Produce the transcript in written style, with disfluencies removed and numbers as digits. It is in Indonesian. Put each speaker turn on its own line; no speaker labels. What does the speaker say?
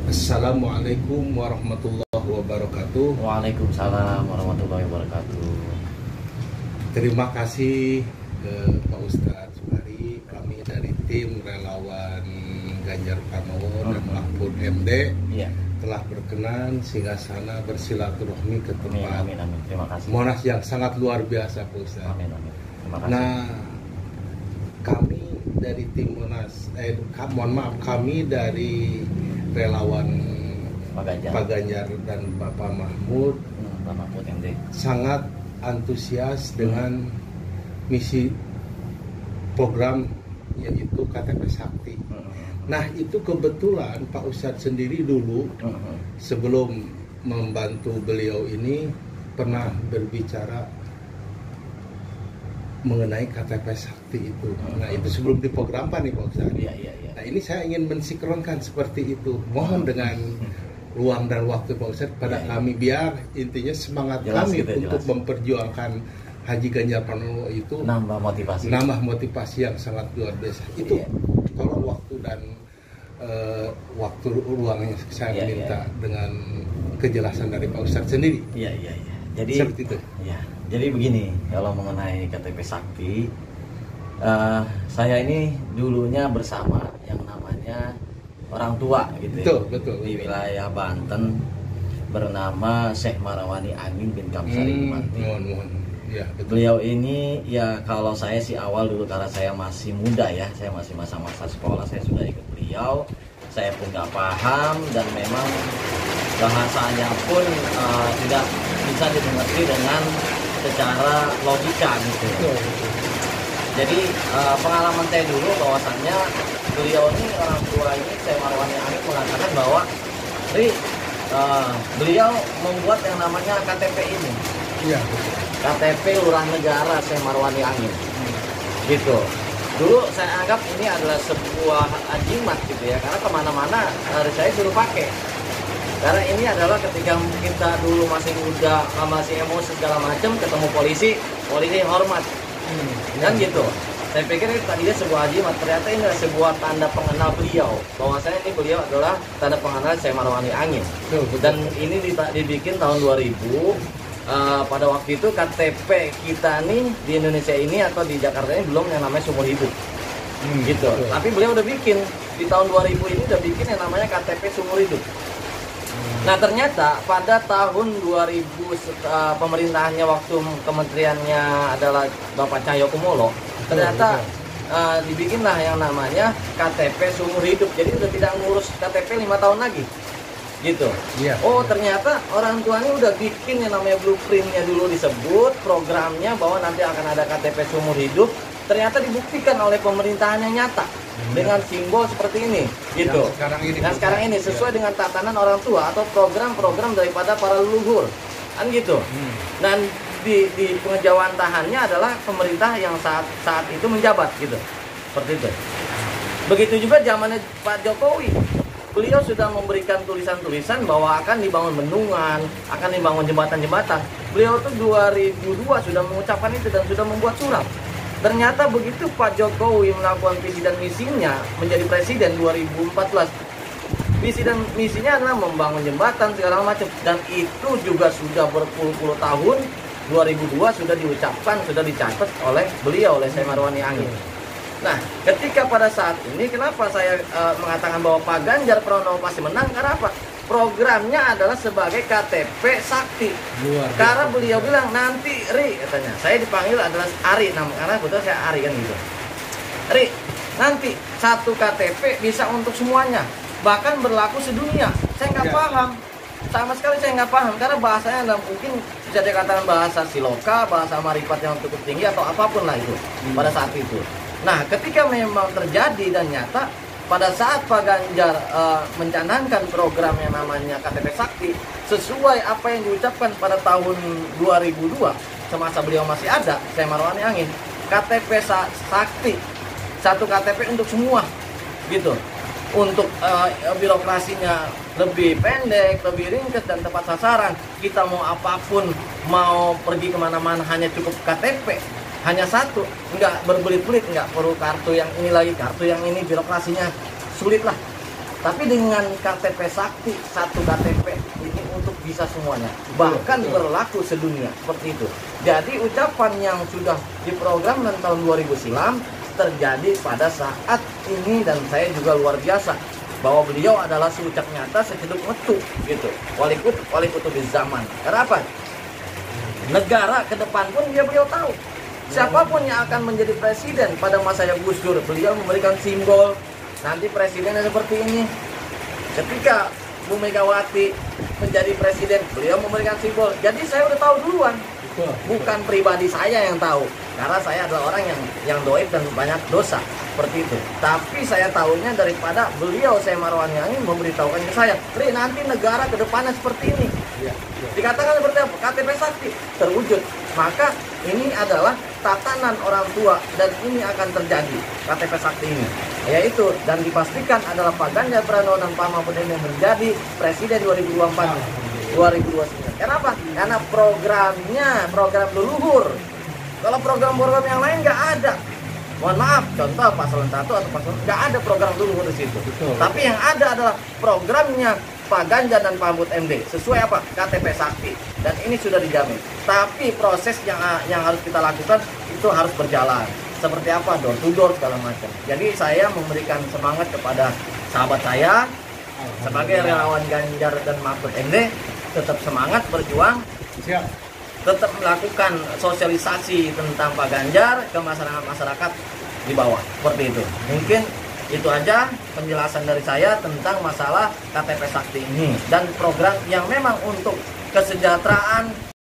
Assalamualaikum warahmatullahi wabarakatuh.
Waalaikumsalam warahmatullahi wabarakatuh.
Terima kasih ke Pak Ustadz Suhari. Kami dari tim relawan Ganjar Pranowo dan Mahfud MD telah berkenan singgahsana bersilaturahmi ke tempat
Amin. Terima kasih.
Monas yang sangat luar biasa, Pak Ustadz.
Amin. Terima kasih.
Nah, kami dari tim Monas, kami dari relawan Pak Ganjar dan Bapak Mahfud,
Pak Mahfud MD
sangat antusias dengan misi program yaitu KTP Sakti. Nah, itu kebetulan Pak Ustadz sendiri dulu sebelum membantu beliau ini pernah berbicara mengenai KTP Sakti itu. Nah, itu sebelum diprogramkan nih Pak Ustadz.
Iya.
Nah, ini saya ingin mensinkronkan seperti itu. Mohon dengan ruang dan waktu Pak Ustadz pada kami, biar intinya semangat jelas, kami untuk memperjuangkan Haji Ganjar Pranowo itu nambah motivasi yang sangat luar biasa. Itu tolong waktu dan waktu ruangnya saya minta dengan kejelasan dari Pak Ustadz sendiri.
Iya. Jadi
seperti itu.
Iya. Jadi begini, kalau mengenai KTP Sakti, saya ini dulunya bersama yang namanya orang tua gitu.
Betul.
Di wilayah Banten bernama Syekh Marwani Amin bin Kamsari Imanti.
Ya,
beliau ini ya, kalau saya sih awal dulu karena saya masih muda ya, saya masih masa-masa sekolah, saya sudah ikut beliau. Saya pun nggak paham dan memang bahasanya pun tidak bisa dimengerti dengan secara logika gitu. Jadi pengalaman saya dulu bahwasannya beliau ini, orang tua ini, Syekh Marwani Amin, mengatakan bahwa beliau membuat yang namanya KTP ini.
Iya.
KTP Lurah Negara Syekh Marwani Amin. Gitu. Dulu saya anggap ini adalah sebuah ajimat gitu ya, karena kemana-mana saya suruh pakai. Karena ini adalah ketika kita dulu masih muda, masih emosi segala macam, ketemu polisi hormat. Kan gitu. Saya pikir itu tadinya sebuah ajimat, ternyata ini adalah sebuah tanda pengenal beliau. Bahwasanya ini beliau adalah tanda pengenal Syekh Marwani Amin. Dan ini dibikin tahun 2000. Pada waktu itu KTP kita nih di Indonesia ini atau di Jakarta ini belum yang namanya seumur hidup. Gitu. Tapi beliau udah bikin di tahun 2000 ini udah bikin yang namanya KTP seumur hidup. Nah, ternyata pada tahun 2000 pemerintahannya waktu kementeriannya adalah Bapak Cahyokumolo, ternyata dibikinlah yang namanya KTP seumur hidup. Jadi udah tidak ngurus KTP 5 tahun lagi. Gitu. Oh, ternyata orang tuanya udah bikin yang namanya blueprintnya dulu disebut, programnya bahwa nanti akan ada KTP seumur hidup. Ternyata dibuktikan oleh pemerintahannya nyata dengan simbol seperti ini, gitu. Sekarang ini sesuai dengan tatanan orang tua atau program-program daripada para leluhur, kan gitu. Dan di pengejawantahannya adalah pemerintah yang saat itu menjabat, gitu. Seperti itu. Begitu juga zamannya Pak Jokowi. Beliau sudah memberikan tulisan-tulisan bahwa akan dibangun bendungan, akan dibangun jembatan-jembatan. Beliau tuh 2002 sudah mengucapkan itu dan sudah membuat surat. Ternyata begitu Pak Jokowi melakukan visi dan misinya menjadi presiden 2014, visi dan misinya adalah membangun jembatan segala macam, dan itu juga sudah berpuluh-puluh tahun. 2002 sudah diucapkan, sudah dicatat oleh beliau, oleh Syekh Marwani Amin. Nah, ketika pada saat ini kenapa saya mengatakan bahwa Pak Ganjar Pranowo pasti menang? Karena apa? Programnya adalah sebagai KTP Sakti. Karena beliau bilang nanti katanya, saya dipanggil adalah Ari, karena betul saya Ari kan gitu. Nanti satu KTP bisa untuk semuanya, bahkan berlaku sedunia. Saya nggak paham, sama sekali saya nggak paham, karena bahasanya mungkin bisa dikatakan bahasa siloka, bahasa marifat yang cukup tinggi atau apapun lah itu pada saat itu. Nah, ketika memang terjadi dan nyata, pada saat Pak Ganjar mencanangkan program yang namanya KTP Sakti, sesuai apa yang diucapkan pada tahun 2002, semasa beliau masih ada, Syekh Marwani Amin, KTP Sakti, satu KTP untuk semua, gitu. Untuk birokrasinya lebih pendek, lebih ringkas dan tepat sasaran. Kita mau apapun, mau pergi kemana-mana hanya cukup KTP. Hanya satu, nggak berbelit-belit, nggak perlu kartu yang ini lagi, kartu yang ini, birokrasinya sulit lah. Tapi dengan KTP Sakti, satu KTP ini untuk bisa semuanya. Bahkan berlaku sedunia, seperti itu. Jadi ucapan yang sudah diprogram dan tahun 2000 silam terjadi pada saat ini, dan saya juga luar biasa bahwa beliau adalah seucap nyata seceduk metu gitu. Wali kutub di zaman. Karena apa? Negara ke depan pun beliau tahu. Siapapun yang akan menjadi presiden pada masa yang Gus Dur, beliau memberikan simbol. Nanti presidennya seperti ini. Ketika Bu Megawati menjadi presiden, beliau memberikan simbol. Jadi saya udah tahu duluan. Bukan pribadi saya yang tahu, karena saya adalah orang yang doib dan banyak dosa seperti itu. Tapi saya tahunya daripada beliau, saya Marwani Angin, memberitahukan ke saya, Ri, nanti negara ke depannya seperti ini. Dikatakan seperti apa? KTP Sakti terwujud. Maka ini adalah tatanan orang tua dan ini akan terjadi KTP Sakti ini. Yaitu dan dipastikan adalah Pak Ganjar Pranowo dan Pak Mahfud MD menjadi presiden 2024 2029. Kenapa? Karena programnya program leluhur. Kalau program-program yang lain nggak ada. Mohon maaf, contoh paslon 1 atau paslon nggak ada program leluhur di situ. Tapi yang ada adalah programnya Pak Ganjar dan Pak Mahfud MD sesuai apa? KTP Sakti, dan ini sudah dijamin. Tapi proses yang harus kita lakukan itu harus berjalan. Seperti apa? Door to door segala macam. Jadi saya memberikan semangat kepada sahabat saya sebagai relawan Ganjar dan Mahfud MD, tetap semangat berjuang.
Siap.
Tetap melakukan sosialisasi tentang Pak Ganjar ke masyarakat di bawah. Seperti itu. Mungkin itu aja penjelasan dari saya tentang masalah KTP Sakti ini dan program yang memang untuk kesejahteraan